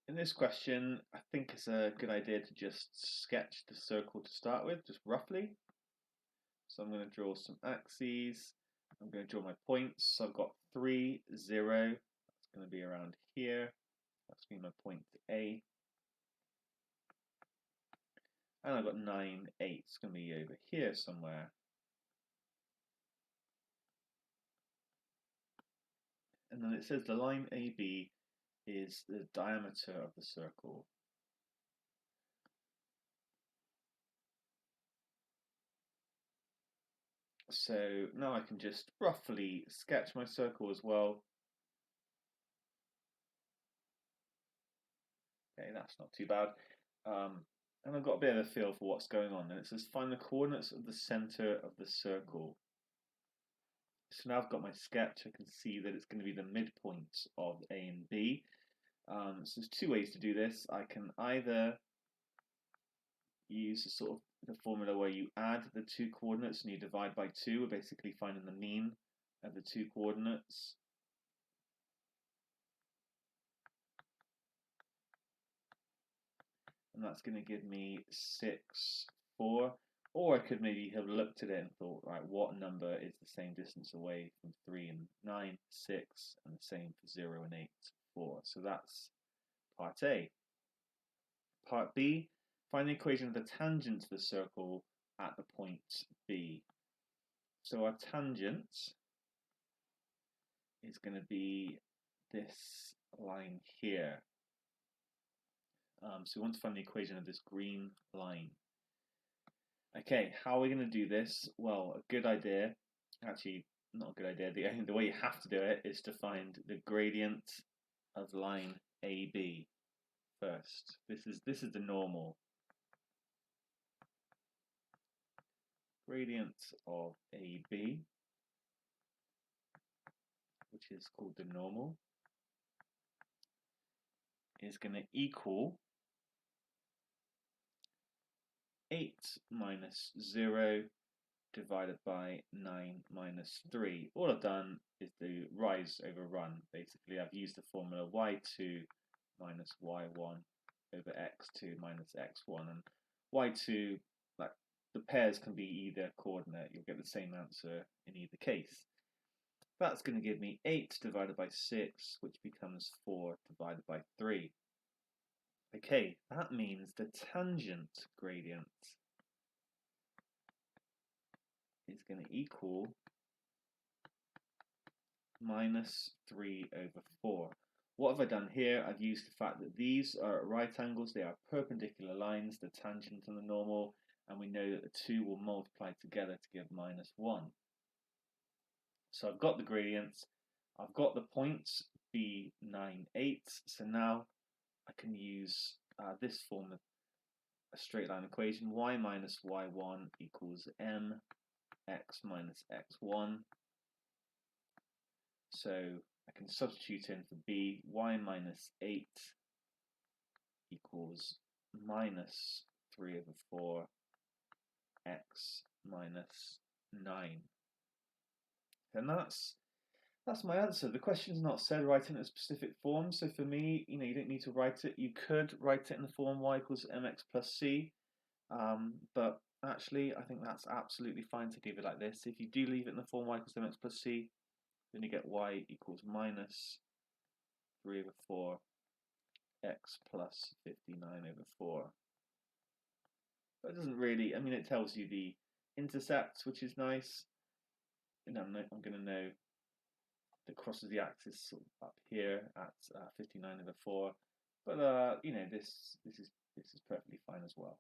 In this question, I think it's a good idea to just sketch the circle to start with, just roughly. So I'm going to draw some axes. I'm going to draw my points. So I've got 3, 0. That's going to be around here. That's going to be my point A. And I've got 9, 8. It's going to be over here somewhere. And then it says the line AB is the diameter of the circle. So now I can just roughly sketch my circle as well. Okay, that's not too bad. And I've got a bit of a feel for what's going on. And it says find the coordinates of the center of the circle. So now I've got my sketch. I can see that it's going to be the midpoints of A and B. So there's two ways to do this. I can either use the formula where you add the two coordinates and you divide by 2. We're basically finding the mean of the two coordinates. And that's going to give me 6, 4. Or I could maybe have looked at it and thought, right, what number is the same distance away from 3 and 9, 6, and the same for 0 and 8, 4. So that's part A. Part B, find the equation of the tangent to the circle at the point B. So our tangent is going to be this line here. So we want to find the equation of this green line. Okay, how are we going to do this? Well, a good idea, actually not a good idea, the way you have to do it is to find the gradient of line AB first. This is the normal. Gradient of AB, which is called the normal, is going to equal 8 minus 0 divided by 9 minus 3. All I've done is the rise over run. Basically, I've used the formula y2 minus y1 over x2 minus x1. And y2, like the pairs can be either coordinate. You'll get the same answer in either case. That's going to give me 8 divided by 6, which becomes 4 divided by 3. Okay, that means the tangent gradient is going to equal minus 3 over 4. What have I done here? I've used the fact that these are at right angles, they are perpendicular lines, the tangent and the normal, and we know that the two will multiply together to give minus 1. So I've got the gradients, I've got the points, B, 9, 8, so now I can use this form of a straight line equation, y minus y1 equals mx minus x1. So I can substitute in for b, y minus 8 equals minus 3 over 4 x minus 9. And that's my answer. The question's not said write it in a specific form, so for me, you don't need to write it. You could write it in the form y equals mx plus c, but actually I think that's absolutely fine to leave it like this. If you do leave it in the form y equals mx plus c, then you get y equals minus 3 over 4 x plus 59 over 4. But it doesn't really, I mean, it tells you the intercepts, which is nice. And I'm going to know that crosses the axis up here at 59 over 4. But this is perfectly fine as well.